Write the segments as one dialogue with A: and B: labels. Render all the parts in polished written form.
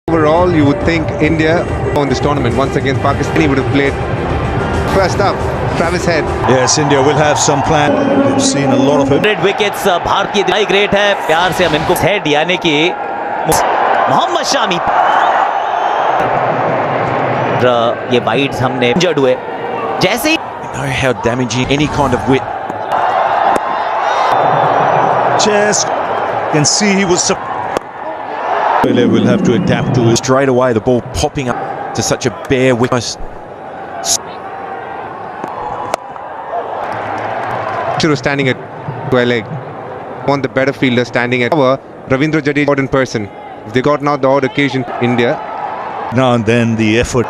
A: Overall, you would think India won this tournament. Once against Pakistan, he would have played. First up, Travis Head.
B: Yes, India will have some plan. We've seen a lot of it.
C: 100 wickets Bharat की दिलाई great है. प्यार से हम इनको head यानी कि मोहम्मद शामी. ये वाइड्स हमने इंजर्ड हुए. जैसे ही
D: You know how damaging any kind of width.
B: Just can see he was. They will have to adapt to it.
D: Straight away, the ball popping up to such a bare wicket.
A: Should have standing at 12 leg. Want the better fielder standing at cover. Ravindra Jadeja in person. If they got now the odd occasion, India.
B: Now and then the effort.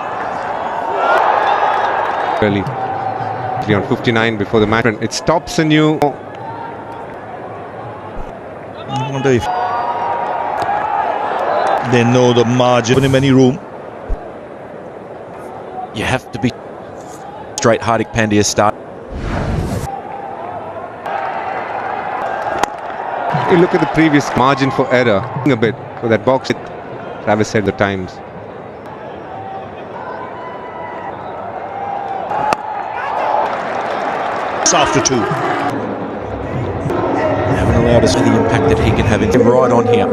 A: Really. On 59 before the match. It stops a new.
B: I wonder if they know the margin in any room.
D: You have to be straight. Hardik Pandya start.
A: You look at the previous margin for error a bit for that box. Travis said the times.
B: After two.
D: They haven't allowed us the impact that he can have. It's right on here.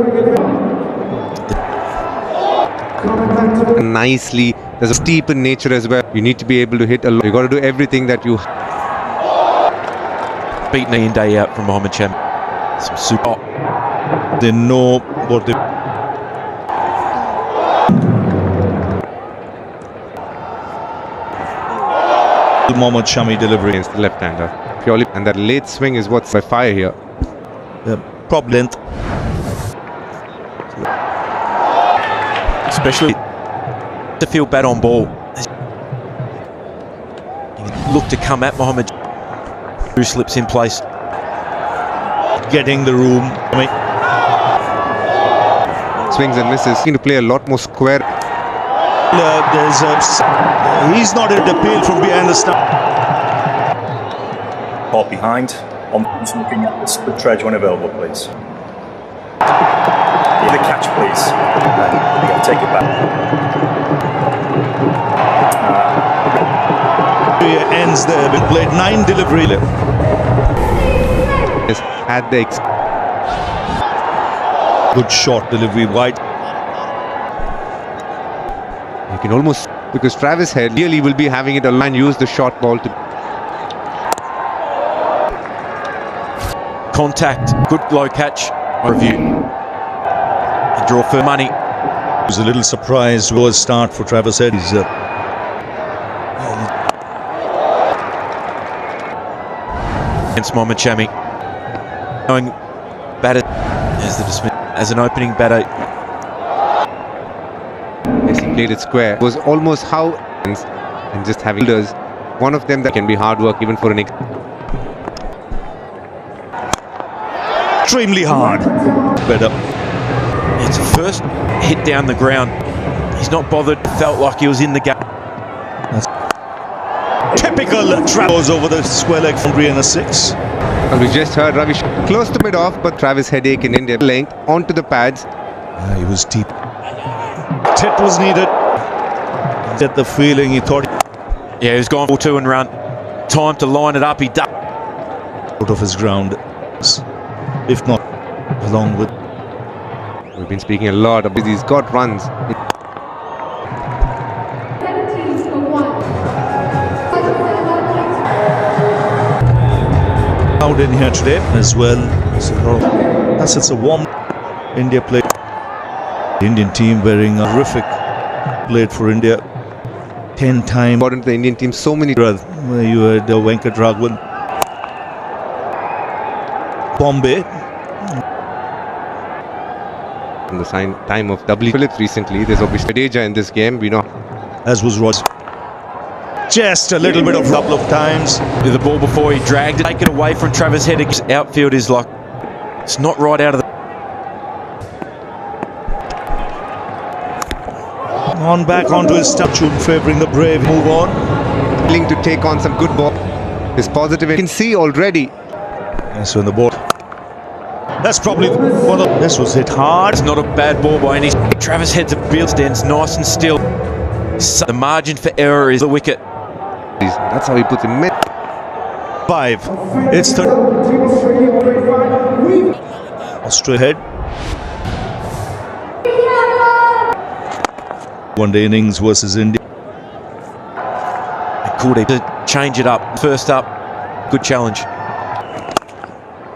A: Nicely. There's a steep in nature as well. You need to be able to hit a lot. You got to do everything that you.
D: Beaten day in day out from Mohammad Shami. Some super.
B: They know what they. Mohammad Shami delivery
A: against the left-hander purely, and that late swing is what's by fire here.
B: Prop length,
D: especially to feel bad on ball. Look to come at Mohammad, who slips in place,
B: getting the room.
A: Swings and misses. Need to play a lot more square.
B: He's not at the appeal from behind the stump.
E: Ball behind. On looking at the split dredge when available, please. Give the catch, please. You got to take it back.
B: Ends there. We played 9 delivery.
A: Had the
B: good short delivery wide.
A: You can almost, because Travis Head really will be having it aligned, use the short ball to
D: contact, good low catch, review, and draw for money.
B: It was a little surprise was start for Travis Head. He's
D: against Mohammad Shami, going batter as an opening batter.
A: He played it square. It was almost how and just having leaders. One of them that can be hard work even for an
B: extremely hard. Better.
D: It's a first hit down the ground. He's not bothered. Felt like he was in the gap.
B: Typical travels over the square leg for 3 and a 6.
A: And we just heard Ravi close to mid off, but Travis headache in India length onto the pads.
B: He was deep. Tit was needed. Get the feeling he thought.
D: Yeah, he was gone for 2 and run. Time to line it up. He ducked
B: out of his ground. If not, along with.
A: We've been speaking a lot about these got runs.
B: Out in here today as well. It's a warm India play. The Indian team wearing a horrific played for India 10 times.
A: Important to the Indian team, so many.
B: You had Venkat Raghavan, Bombay.
A: In the time of W. Phillips recently, there's obviously Jadeja in this game. We know.
B: As was Rod. Just a little bit of couple of times.
D: The ball before he dragged it, take it away from Travis Head. Outfield is like it's not right out of the.
B: On back onto his statue, favouring the brave. Move on.
A: Willing to take on some good ball. His positive. You can see already.
B: So in the ball. That's probably one of. This was hit hard.
D: It's not a bad ball by any. Travis Head's a field stands nice and still. So the margin for error is the wicket.
A: That's how he puts him mid.
B: 5. It's the Australia head. One-day innings versus India.
D: Could to change it up. First up, good challenge.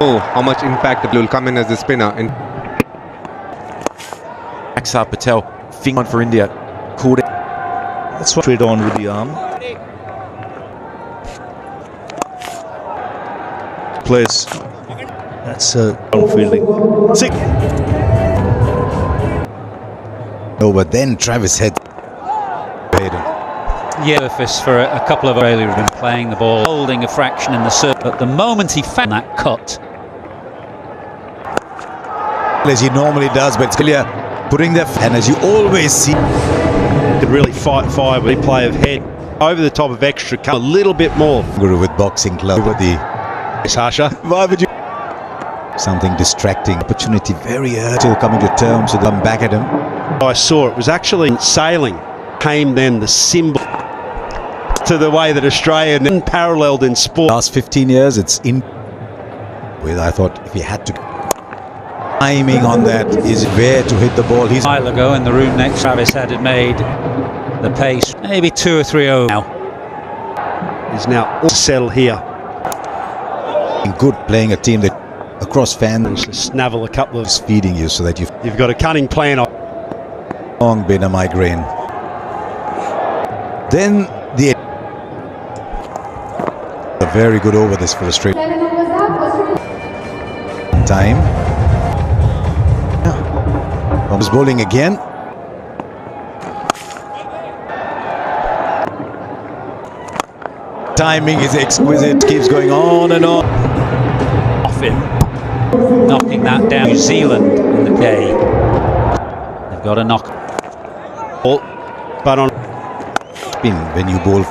A: Oh, how much impact will come in as the spinner. And
D: Axar Patel, finger for India. Caught it.
B: That's what straight on with the arm. Place. That's on fielding. 6.
F: No, but then Travis Head.
G: Yeah, surface for a couple of earlier have been playing the ball, holding a fraction in the circle. But the moment he found that cut,
F: as he normally does, but it's clear putting their and as you always see,
H: could really fight fire with the play of Head over the top of extra cut a little bit more.
F: Guru with boxing club with the
H: Sasha,
F: why would you something distracting opportunity very early, still coming to terms with them back at him.
H: I saw it was actually sailing, came then the symbol to the way that Australia unparalleled in sport.
F: Last 15 years it's in with, I thought if he had to timing on that is where to hit the ball. He's
G: a while ago in the room next, Travis Head had made the pace maybe 2 or 3 over now.
H: He's now all settled here.
F: Good playing a team that across fans
H: to snavel a couple of
F: feeding you so that
H: you've got a cunning plan.
F: Long been a migraine. Then a very good over this for Australia. Time. Thomas bowling again. Timing is exquisite. Keeps going on and on.
G: Off him, knocking that down. New Zealand in the day. They've got a knock.
H: But on
F: spin when you bowl.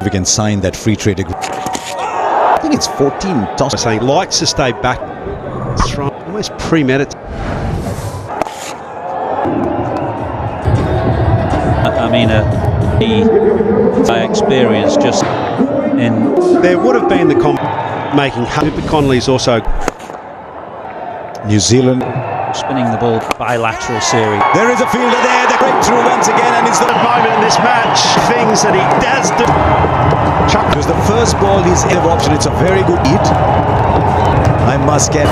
F: We can sign that free trade agreement. I think it's 14 toss.
H: Saying likes to stay back. Almost premeditated.
G: I mean, by experience, just in.
H: There would have been the making. Connolly's also.
F: New Zealand
G: spinning the ball bilateral series.
F: There is a fielder there. The breakthrough once again, and it's the
H: moment in this match. Things that he does do.
F: It was the first ball he's ever option. It's a very good hit. I must get.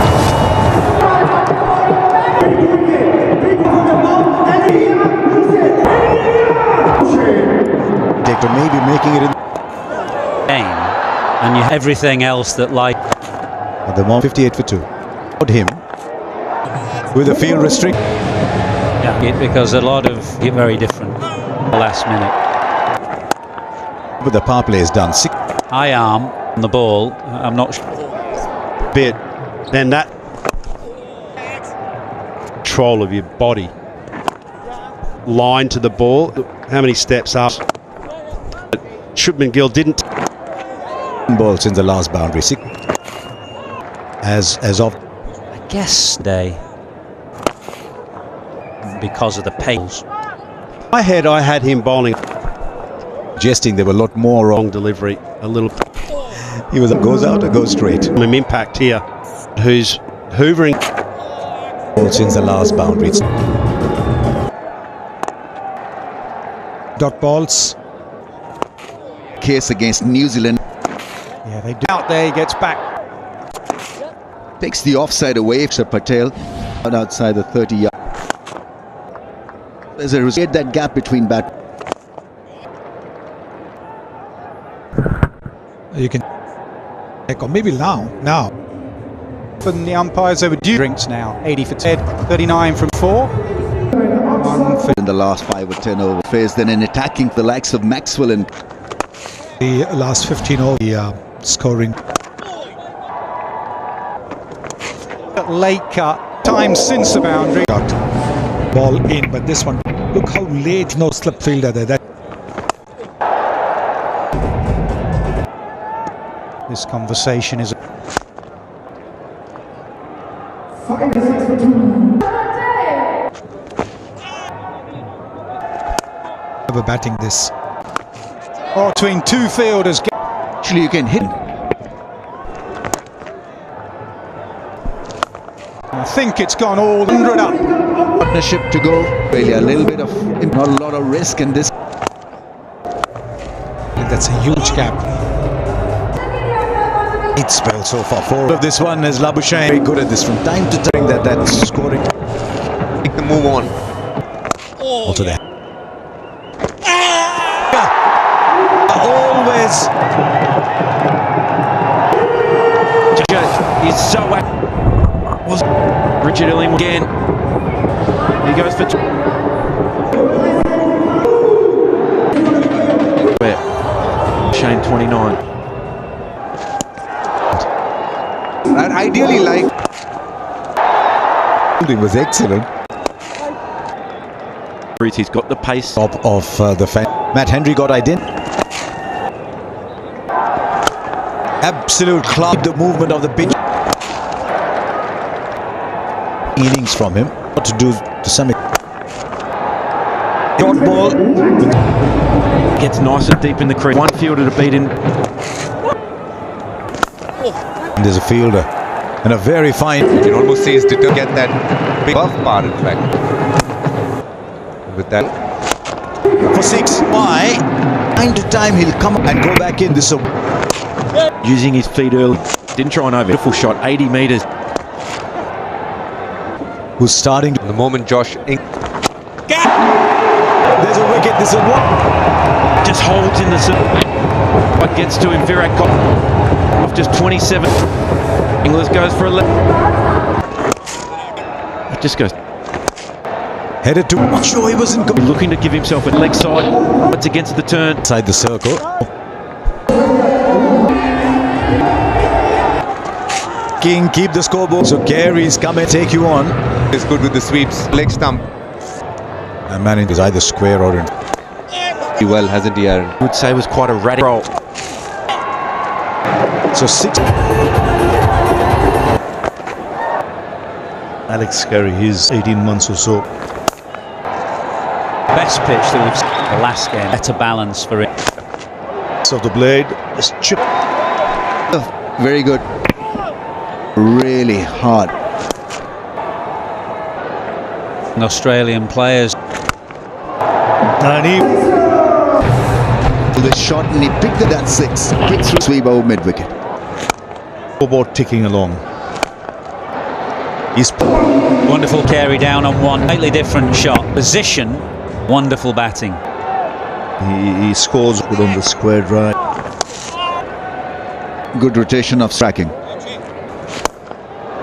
F: To maybe making it in
G: game, and you have everything else that like.
F: At the moment, 58 for 2. Put him with the field restrict.
G: Yeah, because a lot of very different the last minute.
F: But the power play is done.
G: High arm on the ball. I'm not sure.
H: Bit. Then that control of your body. Line to the ball. How many steps up? Shubman Gill didn't.
F: Balls in the last boundary. As of
G: I guess day because of the pace.
H: I had him bowling.
F: Suggesting there were a lot more
H: wrong delivery. A little.
F: He was goes out or goes straight.
H: Some impact here. Who's hoovering.
F: Balls in the last boundary.
I: Dot balls.
J: Case against New Zealand.
I: Yeah, they do. Out there, he gets back.
J: Takes the offside away, Sir Patel. Outside the 30-yard. There's a result that gap between bat.
I: You can. Or maybe now. But the umpires overdue. Drinks now. 80 for Ted. 39 from 4.
J: In the last 5 or 10 overs. Phase then in attacking the likes of Maxwell and.
I: The last 15 over scoring. Late cut. Time since the boundary. Ball in, but this one. Look how late. No slip fielder there. This conversation is. Ever batting this. Oh, between two fielders.
J: Actually, you can hit.
I: I think it's gone all 100 up.
J: Partnership to go. Really, a little bit of, not a lot of risk in this.
I: That's a huge gap.
F: 8 spell so far. 4 of this one is Labuschagne. Very good at this from time to time. That's scoring.
A: Make the move on.
F: Also there. Always.
D: He's so was Richard Illing again. He goes for Shane 29.
A: I'd ideally like.
F: It was excellent.
D: He's got the pace.
F: Top of the fan. Matt Henry got identity. Absolute cloud. The movement of the pitch. Innings from him. What to do to some extent. Short ball.
D: Gets nice and deep in the crease. One fielder to beat in.
F: And there's a fielder. And a very fine.
A: You can almost see he's to get that big buff part, in fact. With that.
F: For 6. Why? Time to time he'll come and go back in. This is
D: Using his feet early. Didn't try an over. Beautiful shot. 80 metres.
F: who's starting.
A: The moment Josh
F: There's a wicket. This is one.
D: Just holds in the what gets to him. Virat Kohli off just 27. Inglis goes for 11. It just goes.
F: Headed to. Not sure he wasn't good.
D: Looking to give himself a leg side. It's against the turn.
F: Inside the circle. King, keep the scoreboard. So Carey's come and take you on.
A: is good with the sweeps. Leg stump.
F: And man, it is either square or in.
A: Well, hasn't he, Aaron?
D: I would say was quite a radical.
F: So 6.
B: Alex Carey, he's 18 months or so.
G: Best pitch that we've seen the last game. Better balance for it.
B: So the blade is chipped.
J: Very good. Really hard.
G: Australian players.
B: And he
J: The shot and he picked it at 6. Quick sweep over mid wicket.
B: scoreboard ticking along. He's
G: Wonderful carry down on one. Slightly different shot. Position. Wonderful batting.
B: he scores good on the square drive.
J: Good rotation of striking.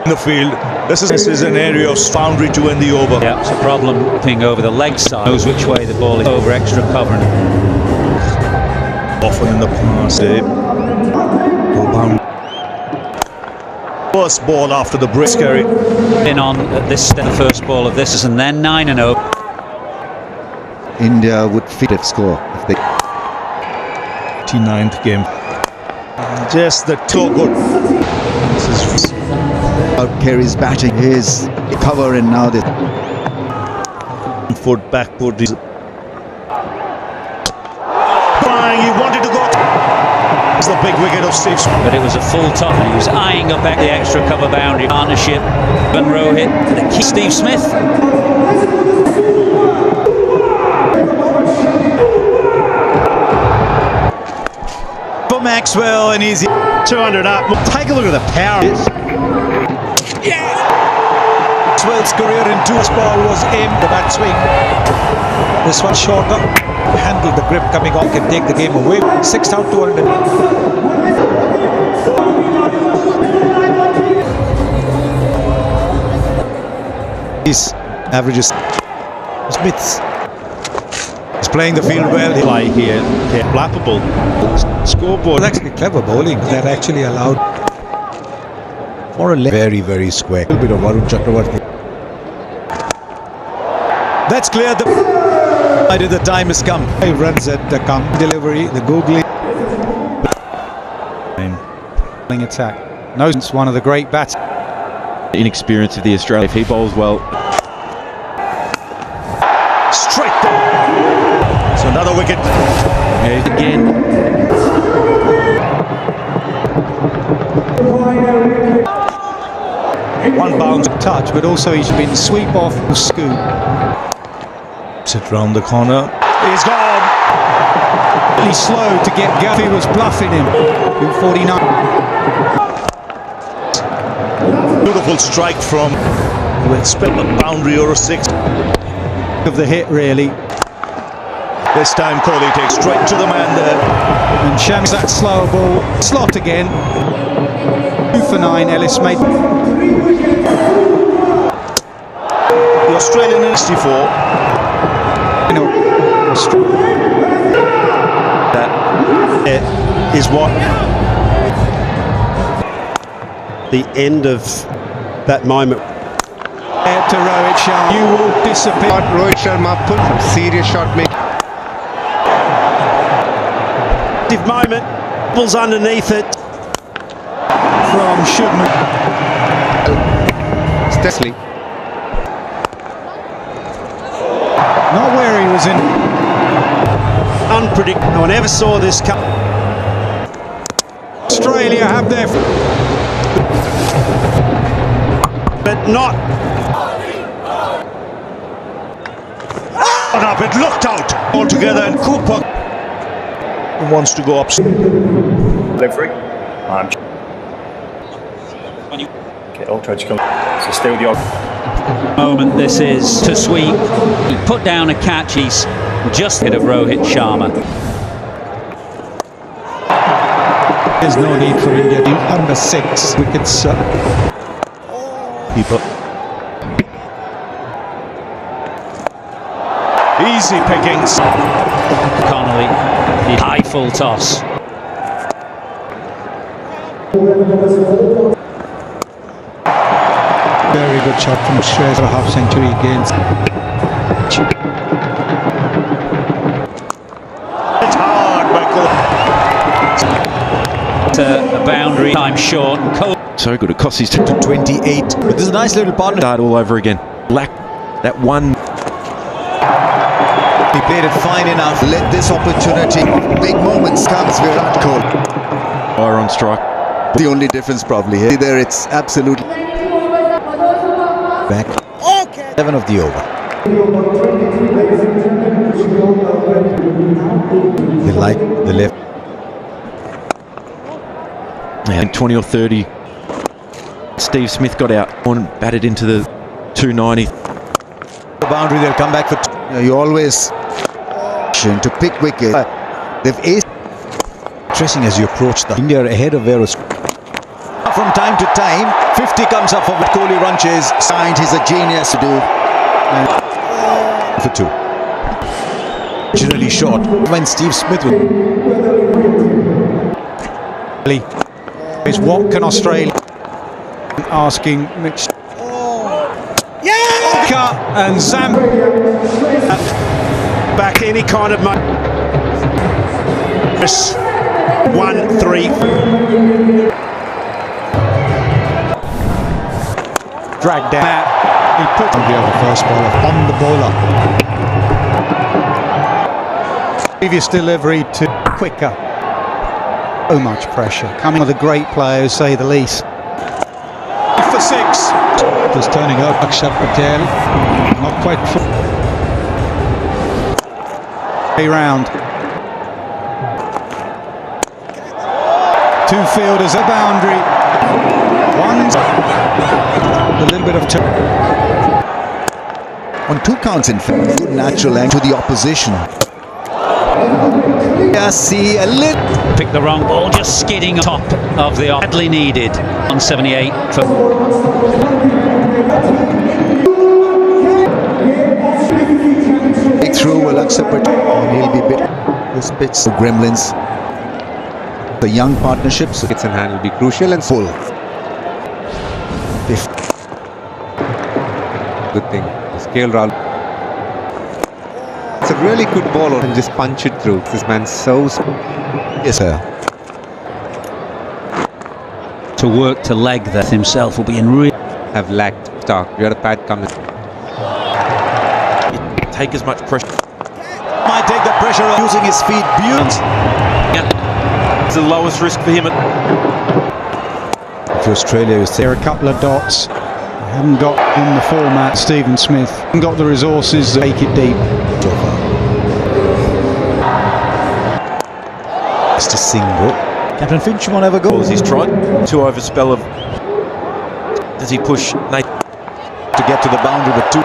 B: In the field, this is an area of boundary to end the over.
G: Yeah, it's a problem ping over the leg side. Knows which way the ball is over extra cover.
B: Often in the past, first ball after the break. Carey
G: In on at this the first ball of this, and then 9-0.
J: India would fit it score if they.
B: 89th game. Just the toe good. This is
J: Out Carey's batting, his cover, and now the
B: foot, back foot. Flying, he wanted to go. It's the big wicket of Steve Smith.
G: But it was a full top, and he was eyeing up at the extra cover boundary. Partnership. Van Rohit, the key. Steve Smith.
F: For Maxwell, and easy.
B: 200 up. Take a look at the power.
I: Maxwell's career in 2 ball was aimed the bat swing. This one shorter. Handled the grip coming off, can take the game away. 6 out, 200.
F: His averages. Smith is playing the field well.
B: Play here. Flappable. Scoreboard.
I: It's actually clever bowling that actually allowed.
F: For a very, very square. A little bit of Varun Chakravarti. That's clear. The time has come.
I: 5 runs at the come delivery, the googly. Attack. No, it's one of the great bats.
D: Inexperience of the Australian. If he bowls well.
B: Straight ball. So Another wicket.
G: Again.
I: One bounce touch, but also he's been sweep off and scoop.
B: Sit round the corner. He's gone.
I: Really slow to get going. He was bluffing him. 249.
B: Beautiful strike from. We expect a boundary or a six.
I: Of the hit, really.
B: This time Kohli takes straight to the man there.
I: And Shams that slower ball. Slot again. 2 for 9. Ellis made.
B: The Australian in 64. That is what
H: The end of that moment.
I: To Rohit Sharma. You will disappear.
A: Rohit Sharma pulled some serious shot make.
H: Moment, balls underneath it.
I: From Shubman.
A: Stesley.
I: Not where he was in.
H: Unpredictable. No one ever saw this come.
I: Australia have their.
H: But not.
B: Up, it looked out altogether, and Cooper wants to go up.
E: Leg free. Okay, all tried to come. So stay with the
G: Moment this is to sweep. He put down a catch. He's just ahead of Rohit Sharma.
I: There's no need for India. Under 6 wickets.
B: People. Easy pickings.
G: Connolly, high full toss.
I: Very good shot from Shreyas for a half century against.
B: It's hard, Michael.
G: A boundary time short.
K: So good. It costs his
F: to 28. But this is a nice little partner.
K: Start all over again. Lack that one.
J: He played it fine enough. Let this opportunity, big moments comes Virat Kohli.
K: Fire on strike.
J: The only difference probably here. There it's absolutely
F: Back. 7 of the over. They like the left.
K: And 20 or 30. Steve Smith got out and batted into the 290.
J: the boundary. They'll come back for. You always to pick wicket. They've aced.
F: Stressing as you approach the India ahead of where was.
J: From time to time, 50 comes up for Kohli run chase. Signed, he's a genius to do.
F: For 2. Originally short when Steve Smith was.
I: Is what can Australia asking mixed. Yeah! And Zam
H: Back any kind of money. 1-3.
I: dragged down. He put the other first bowler on the bowler. Previous delivery to quicker. So much pressure. Coming with a great player, say the least. For 6. Just turning up Akshat Patel. Not quite full. Round. 2 fielders, a boundary. One's a little bit of
J: on 2 counts in fact. Good natural angle to the opposition. Yeah, see a little.
G: Picked the wrong ball, just skidding on top of the badly needed on 78 for.
J: Through will accept it, and he'll be bit. This pitch, the Gremlins. The young partnerships.
A: It's in hand will be crucial and
J: full.
A: Good thing. Scale round. It's a really good ball and just punch it through. This man's so.
J: Yes, sir.
G: To work to leg that himself will be in real.
A: Have lacked stock. We had a pad coming.
K: Take as much pressure.
F: might take the pressure off using his feet. Beautiful.
K: It's the lowest risk for him.
F: If Australia is
I: There are a couple of dots. They haven't got in the format. Stephen Smith haven't got the resources to make it deep.
F: so far. Just a single. Captain Finch won't ever go.
K: He's tried to overspell of. Does he push Nate
F: to get to the boundary, but two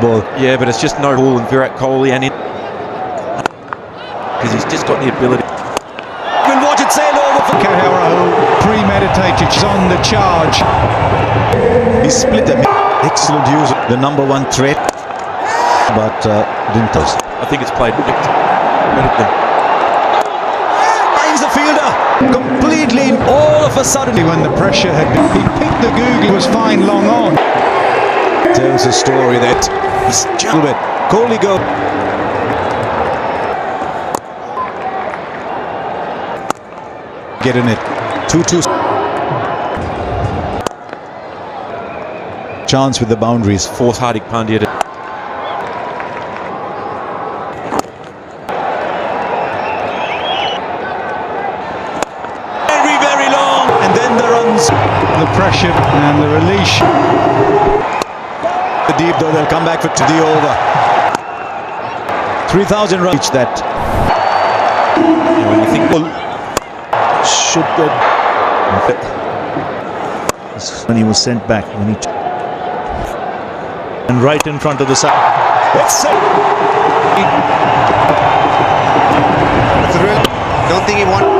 F: ball.
K: Yeah, but it's just no ball in Virat Kohli and in because he's just got the ability.
F: We'll watch it sail over for
I: Kahara, premeditated, she's on the charge.
F: He split them. Excellent use of the number one threat, but didn't touch.
K: I think it's played.
F: Finds the fielder completely. All of a sudden,
I: When the pressure had been, he picked the googly, was fine long on.
F: tells a story that he's Gilbert. Kohli go. Get in it. 2-2. Chance with the boundaries.
K: Fourth Hardik Pandya.
F: Very, very long. And then the runs.
I: The pressure and the release.
F: The deep though, they'll come back to the over. 3,000 runs. Reach that.
K: When you think,
B: Should go. When he was sent back. And right in front of the side.
F: It's
A: That's a real. Don't think he wanted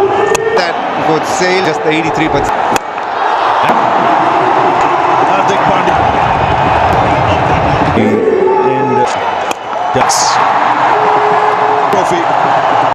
A: that would sail just the 83, but
B: Hardik Pandya. And yes.